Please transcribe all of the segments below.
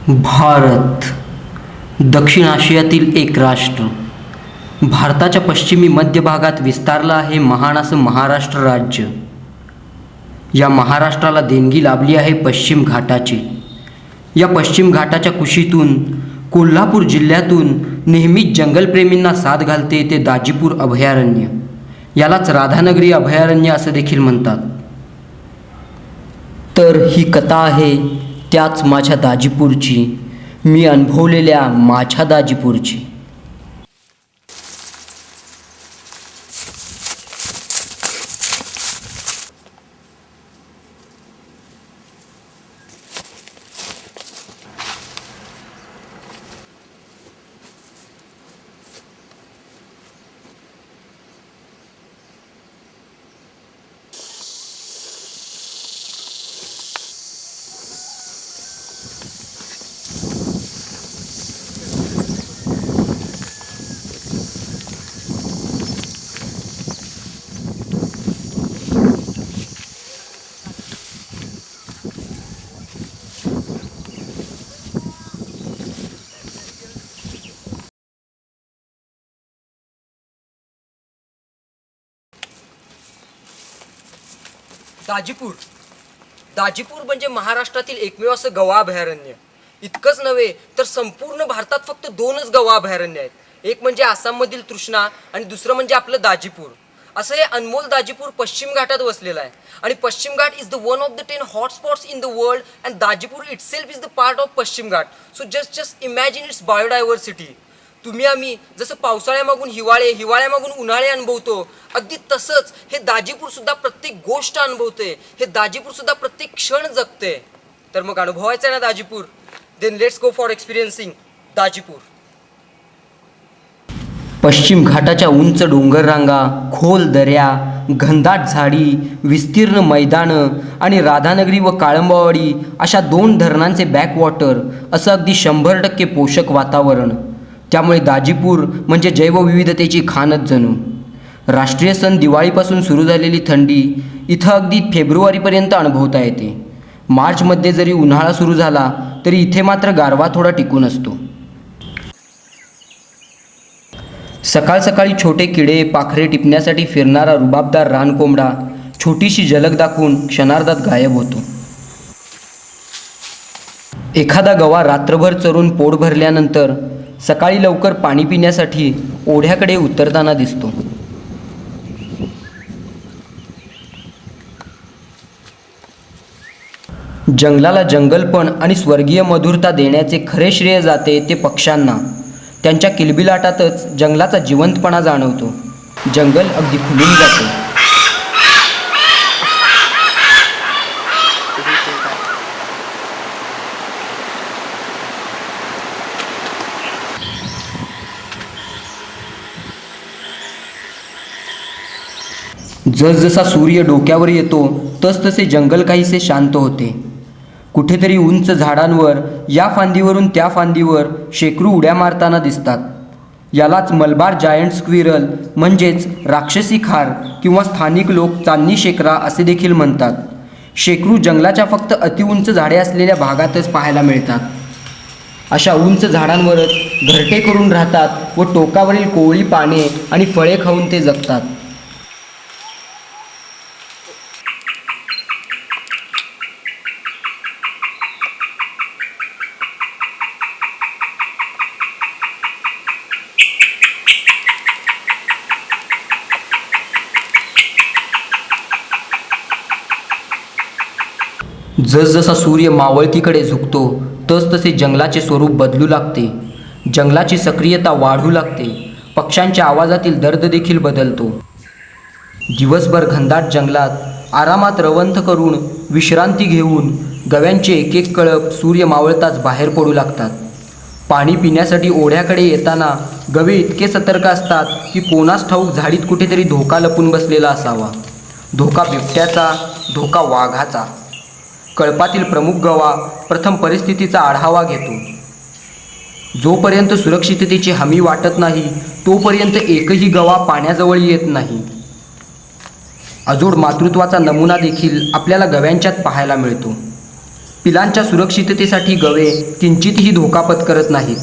भारत दक्षिण आशियातील एक राष्ट्र. भारताच्या पश्चिमी मध्य भागात विस्तारलं आहे महान असं महाराष्ट्र राज्य. या महाराष्ट्राला देणगी लाभली आहे पश्चिम घाटाची. या पश्चिम घाटाच्या कुशीतून कोल्हापूर जिल्ह्यातून नेहमीच जंगलप्रेमींना साथ घालते ते दाजीपूर अभयारण्य. यालाच राधानगरी अभयारण्य असं देखील म्हणतात. तर ही कथा आहे त्याच माझ्या दाजीपूरची, मी अनुभवलेल्या माझ्या दाजीपूरची. दाजीपूर म्हणजे महाराष्ट्रातील एकमेव असं गवा अभयारण्य. इतकंच नव्हे तर संपूर्ण भारतात फक्त दोनच गवा अभयारण्य आहेत. एक म्हणजे आसाममधील तृष्णा आणि दुसरं म्हणजे आपलं दाजीपूर. असं हे अनमोल दाजीपूर पश्चिम घाटात वसलेलं आहे. आणि Paschim Ghat is the one of the 10 hotspots in the world and Dajipur itself is the part of Paschim Ghat. So just imagine its biodiversity. तुम्ही आम्ही जसं पावसाळ्यामागून हिवाळे, हिवाळ्यामागून उन्हाळे अनुभवतो, अगदी तसंच हे दाजीपूर सुद्धा प्रत्येक गोष्ट अनुभवते. हे दाजीपूर सुद्धा प्रत्येक क्षण जगते. तर मग अनुभवायचं आहे ना Dajipur? Then let's go for experiencing Dajipur. पश्चिम घाटाच्या उंच डोंगर रांगा, खोल दऱ्या, घनदाट झाडी, विस्तीर्ण मैदानं आणि राधानगरी व काळंबावाडी अशा 2 धरणांचे बॅकवॉटर, असं अगदी 100% पोषक वातावरण. त्यामुळे दाजीपूर म्हणजे जैवविविधतेची खाणच जणू. राष्ट्रीय सण दिवाळीपासून सुरू झालेली थंडी इथं अगदी फेब्रुवारीपर्यंत अनुभवता येते. मार्चमध्ये जरी उन्हाळा सुरू झाला तरी इथे मात्र गारवा थोडा टिकून असतो. सकाळ सकाळी छोटे किडे पाखरे टिपण्यासाठी फिरणारा रुबाबदार रानकोंबडा छोटीशी झलक दाखवून क्षणार्धात गायब होतो. एखादा गवा रात्रभर चरून पोट भरल्यानंतर सकाळी लवकर पाणी पिण्यासाठी ओढ्याकडे उतरताना दिसतो. जंगलाला जंगलपण आणि स्वर्गीय मधुरता देण्याचे खरे श्रेय जाते ते पक्ष्यांना. त्यांच्या किलबिलाटातच जंगलाचा जिवंतपणा जाणवतो. जंगल अगदी खुलून जाते. जसजसा सूर्य डोक्यावर येतो तसतसे जंगल काहीसे शांत होते. कुठेतरी उंच झाडांवर या फांदीवरून त्या फांदीवर शेकरू उड्या मारताना दिसतात. यालाच मलबार जायंट स्क्विरल म्हणजेच राक्षसी खार किंवा स्थानिक लोक चांदणी शेकरा असे देखील म्हणतात. शेकरू जंगलाच्या फक्त अतिउंच झाडे असलेल्या भागातच पाहायला मिळतात. अशा उंच झाडांवरच घरटे करून राहतात व टोकावरील कोवळी पाने आणि फळे खाऊन ते जगतात. जसजसा सूर्य मावळतीकडे झुकतो तसतसे जंगलाचे स्वरूप बदलू लागते. जंगलाची सक्रियता वाढू लागते. पक्ष्यांच्या आवाजातील दर्द देखील बदलतो. दिवसभर घनदाट जंगलात आरामात रवंथ करून विश्रांती घेऊन गव्यांचे एक एक कळप सूर्य मावळताच बाहेर पडू लागतात. पाणी पिण्यासाठी ओढ्याकडे येताना गवे इतके सतर्क असतात की कोणास ठाऊक झाडीत कुठेतरी धोका लपून बसलेला असावा. धोका बिबट्याचा, धोका वाघाचा. कळपातील प्रमुख गवा प्रथम परिस्थितीचा आढावा घेतो. जोपर्यंत सुरक्षिततेची हमी वाटत नाही तोपर्यंत एकही गवा पाण्याजवळ येत नाही. अजोड मातृत्वाचा नमुना देखील आपल्याला गव्यांच्यात पाहायला मिळतो. पिलांच्या सुरक्षिततेसाठी गवे किंचितही धोका पत्करत नाहीत.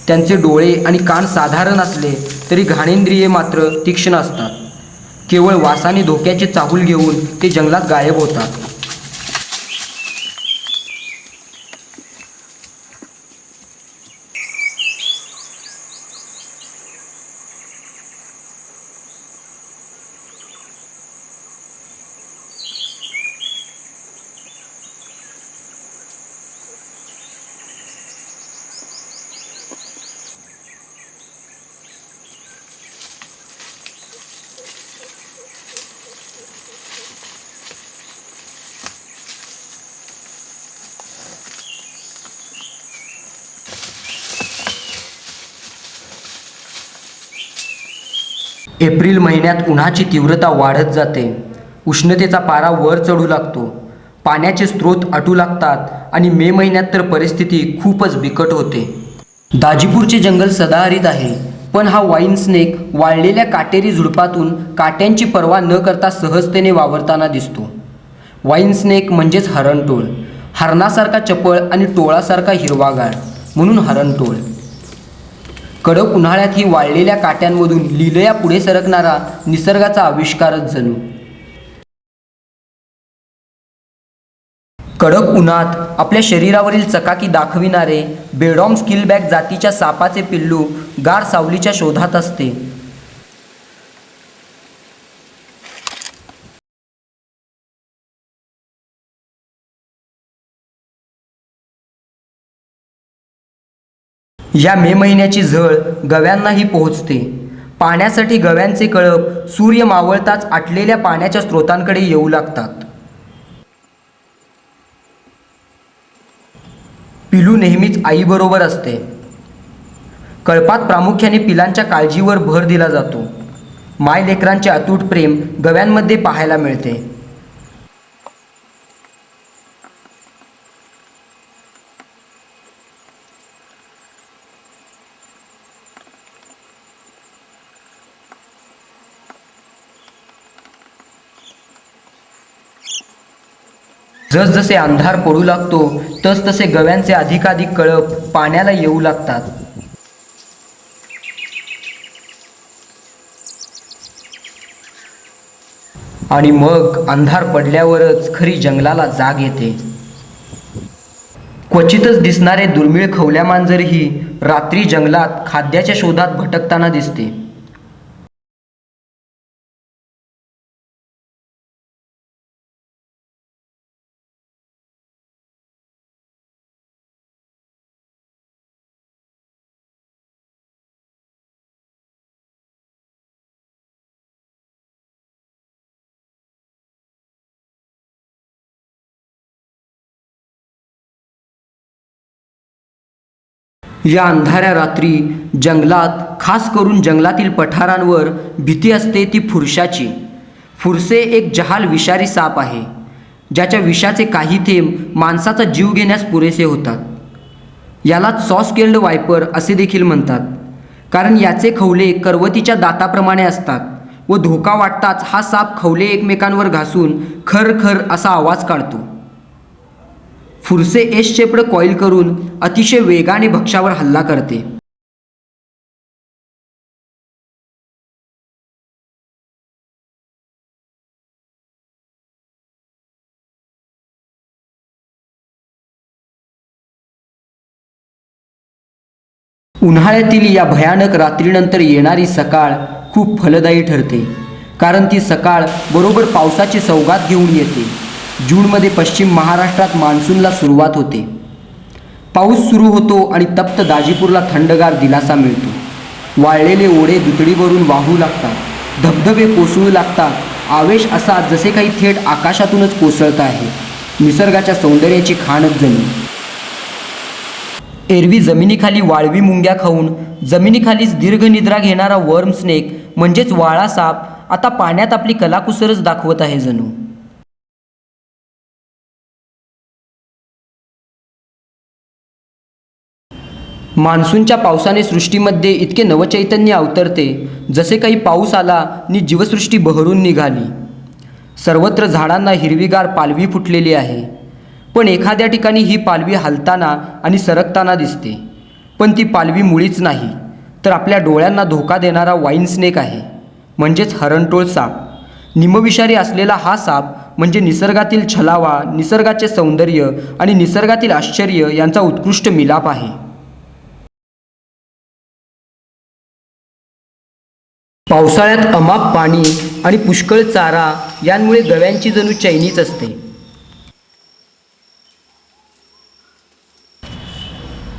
त्यांचे डोळे आणि कान साधारण असले तरी घाणेंद्रिये मात्र तीक्ष्ण असतात. केवळ वासाने धोक्याची चाहूल घेऊन ते जंगलात गायब होतात. एप्रिल महिन्यात उन्हाची तीव्रता वाढत जाते. उष्णतेचा पारा वर चढू लागतो. पाण्याचे स्रोत आटू लागतात आणि मे महिन्यात तर परिस्थिती खूपच बिकट होते. दाजीपूरचे जंगल सदाहरित आहे, पण हा वाईन स्नेक वाळलेल्या काटेरी झुडपातून काट्यांची पर्वा न करता सहजतेने वावरताना दिसतो. वाईन स्नेक म्हणजेच हरणटोळ. हरणासारखा चपळ आणि टोळासारखा हिरवागार, म्हणून हरणटोळ. कडक उन्हाळ्यातही वाळलेल्या काट्यांमधून लीलया पुढे सरकणारा निसर्गाचा आविष्कारच जणू. कडक उन्हात आपल्या शरीरावरील चकाकी दाखविणारे बेडॉम स्किलबॅक जातीच्या सापाचे पिल्लू गार सावलीच्या शोधात असते. या मे महिन्याची झळ गव्यांनाही पोहोचते. पाण्यासाठी गव्यांचे कळप सूर्य मावळताच आटलेल्या पाण्याच्या स्रोतांकडे येऊ लागतात. पिलू नेहमीच आईबरोबर असते. कळपात प्रामुख्याने पिलांच्या काळजीवर भर दिला जातो. मायलेकरांचे अतूट प्रेम गव्यांमध्ये पाहायला मिळते. जसजसे अंधार पडू लागतो तसतसे गव्यांचे अधिकाधिक कळप पाण्याला येऊ लागतात. आणि मग अंधार पडल्यावरच खरी जंगलाला जाग येते. क्वचितच दिसणारे दुर्मिळ खवल्या मांजरही रात्री जंगलात खाद्याच्या शोधात भटकताना दिसते. या अंधाऱ्या रात्री जंगलात, खास करून जंगलातील पठारांवर भीती असते ती फुरशाची. फुरसे एक जहाल विषारी साप आहे, ज्याच्या विषाचे काही थेंब माणसाचा जीव घेण्यास पुरेसे होतात. यालाच सॉस्केल्ड वायपर असे देखील म्हणतात, कारण याचे खवले करवतीच्या दाताप्रमाणे असतात व धोका वाटताच हा साप खवले एकमेकांवर घासून खर खर असा आवाज काढतो. फुरसे एस शेपड कॉईल करून अतिशय वेगाने भक्ष्यावर हल्ला करते. उन्हाळ्यातील या भयानक रात्रीनंतर येणारी सकाळ खूप फलदायी ठरते, कारण ती सकाळ बरोबर पावसाची सौगात घेऊन येते. जूनमध्ये पश्चिम महाराष्ट्रात मान्सूनला सुरुवात होते. पाऊस सुरू होतो आणि तप्त दाजीपूरला थंडगार दिलासा मिळतो. वाळलेले ओढे दुतडीवरून वाहू लागतात. धबधबे कोसळू लागतात. आवेश असा जसे काही थेट आकाशातूनच कोसळत आहे. निसर्गाच्या सौंदर्याची खाणच जणू. एरवी जमिनीखाली वाळवी मुंग्या खाऊन जमिनीखालीच दीर्घ निद्रा घेणारा वर्म स्नेक म्हणजेच वाळा साप आता पाण्यात आपली कलाकुसरच दाखवत आहे जणू. मान्सूनच्या पावसाने सृष्टीमध्ये इतके नवचैतन्य अवतरते, जसे काही पाऊस आला नि जीवसृष्टी बहरून निघाली. सर्वत्र झाडांना हिरवीगार पालवी फुटलेली आहे. पण एखाद्या ठिकाणी ही पालवी हलताना आणि सरकताना दिसते, पण ती पालवी मुळीच नाही, तर आपल्या डोळ्यांना धोका देणारा वाईन स्नेक आहे, म्हणजेच हरणटोळ साप. निमविषारी असलेला हा साप म्हणजे निसर्गातील छलावा, निसर्गाचे सौंदर्य आणि निसर्गातील आश्चर्य यांचा उत्कृष्ट मिलाप आहे. पावसाळ्यात अमाप पाणी आणि पुष्कळ चारा यांमुळे गव्यांची जणू चैनीच असते.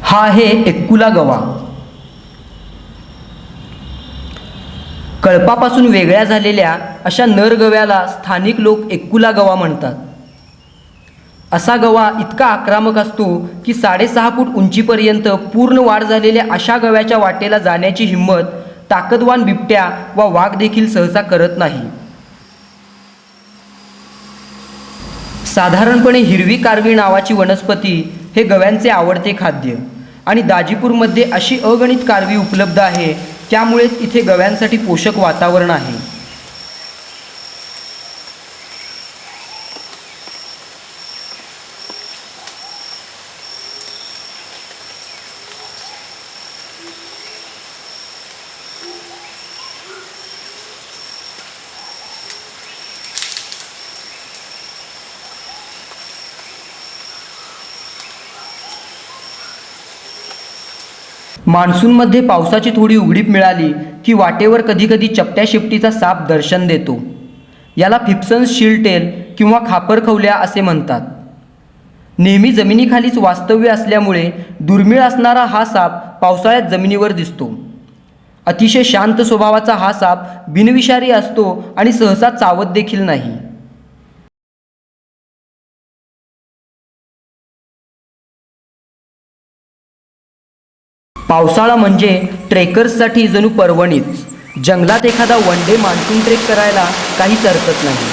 हा आहे एक्कुला गवा. कळपापासून वेगळ्या झालेल्या अशा नर गव्याला स्थानिक लोक एक्कुला गवा म्हणतात. असा गवा इतका आक्रमक असतो की 6.5 फूट उंचीपर्यंत पूर्ण वाढ झालेल्या अशा गव्याच्या वाटेला जाण्याची हिंमत ताकदवान बिबट्या वा वाघ देखील सहसा करत नाही. साधारणपणे हिरवी कारवी नावाची वनस्पती हे गव्यांचे आवडते खाद्य आणि दाजीपूरमध्ये अशी अगणित कारवी उपलब्ध आहे, त्यामुळेच इथे गव्यांसाठी पोषक वातावरण आहे. मान्सूनमध्ये पावसाची थोडी उघडीप मिळाली की वाटेवर कधीकधी चपट्या शेपटीचा साप दर्शन देतो. याला फिप्सन्स शीलटेल किंवा खापरखवल्या असे म्हणतात. नेहमी जमिनीखालीच वास्तव्य असल्यामुळे दुर्मिळ असणारा हा साप पावसाळ्यात जमिनीवर दिसतो. अतिशय शांत स्वभावाचा हा साप बिनविषारी असतो आणि सहसा चावत देखील नाही. पावसाळा म्हणजे ट्रेकर्ससाठी जणू पर्वणीच. जंगलात एखादा वन डे मान्सून ट्रेक करायला काहीच हरकत नाही.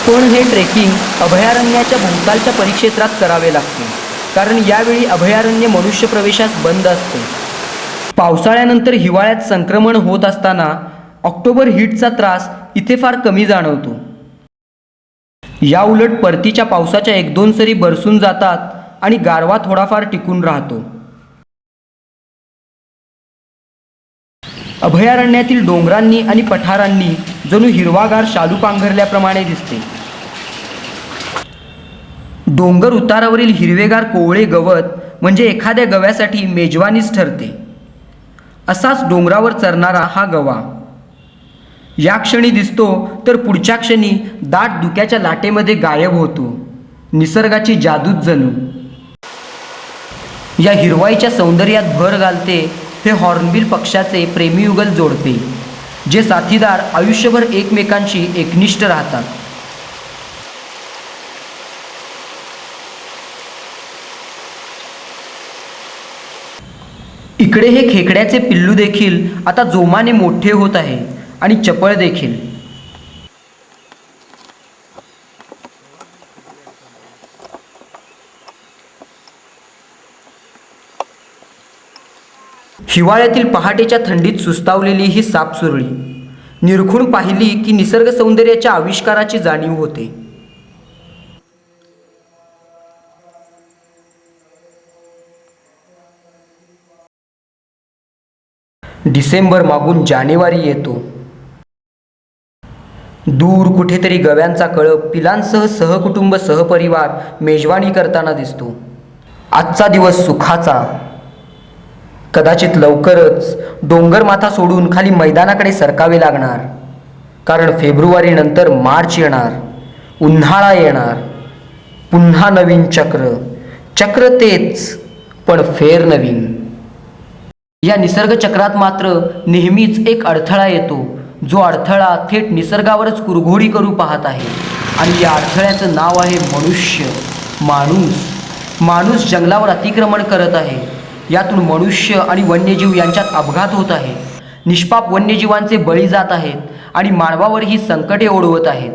पण हे ट्रेकिंग अभयारण्याच्या भोवतालच्या परिक्षेत्रात करावे लागते, कारण यावेळी अभयारण्य मनुष्य प्रवेशास बंद असते. पावसाळ्यानंतर हिवाळ्यात संक्रमण होत असताना ऑक्टोबर हीटचा त्रास इथे फार कमी जाणवतो. या उलट परतीच्या पावसाच्या 1-2 सरी बरसून जातात आणि गारवा थोडाफार टिकून राहतो. अभयारण्यातील डोंगरांनी आणि पठारांनी जणू हिरवागार शालू पांघरल्याप्रमाणे दिसते. डोंगर उतारावरील हिरवेगार कोवळे गवत म्हणजे एखाद्या गव्यासाठी मेजवानीच ठरते. असाच डोंगरावर चरणारा हा गवा या क्षणी दिसतो तर पुढच्या क्षणी दाट धुक्याच्या लाटेमध्ये गायब होतो. निसर्गाची जादूच जणू. या हिरवाईच्या सौंदर्यात भर घालते हे हॉर्नबिल पक्षाचे प्रेमीयुगल जोडपे, जे साथीदार आयुष्यभर एकमेकांशी एकनिष्ठ राहतात. इकडे हे खेकड्याचे पिल्लू देखील आता जोमाने मोठे होत आहे आणि चपळ देखील. हिवाळ्यातील पहाटेच्या थंडीत सुस्तावलेली ही सापसुरळी निरखून पाहिली की निसर्ग सौंदर्याच्या आविष्काराची जाणीव होते. डिसेंबर मागून जानेवारी येतो. दूर कुठेतरी गव्यांचा कळप पिलांसह सहकुटुंब सहपरिवार मेजवानी करताना दिसतो. आजचा दिवस सुखाचा. कदाचित लवकरच डोंगरमाथा सोडून खाली मैदानाकडे सरकावे लागणार, कारण फेब्रुवारीनंतर मार्च येणार, उन्हाळा येणार. पुन्हा नवीन चक्र तेच, पण फेर नवीन. या निसर्ग चक्रात मात्र नेहमीच एक अडथळा येतो, जो अडथळा थेट निसर्गावरच कुरघोडी करू पाहत आहे. आणि या अडथळ्याचं नाव आहे मनुष्य. माणूस जंगलावर अतिक्रमण करत आहे. यातून मनुष्य आणि वन्यजीव यांच्यात अपघात होत आहे. निष्पाप वन्यजीवांचे बळी जात आहेत आणि मानवावर ही संकटे ओढवत आहेत.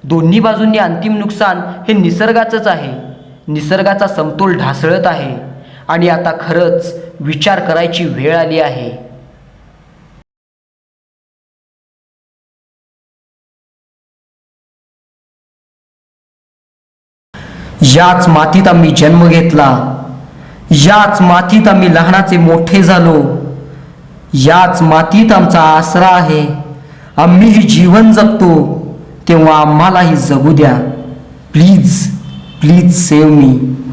दोन्ही बाजूंनी अंतिम नुकसान हे निसर्गाचंच आहे. निसर्गाचा समतोल ढासळत आहे आणि आता खरंच विचार करायची वेळ आली आहे. याच मातीत आम्ही जन्म घेतला, याच मातीत आम्ही लहानाचे मोठे झालो, याच मातीत आमचा आसरा आहे. आम्हीही जीवन जगतो, तेव्हा आम्हालाही जगू द्या. Please please save me.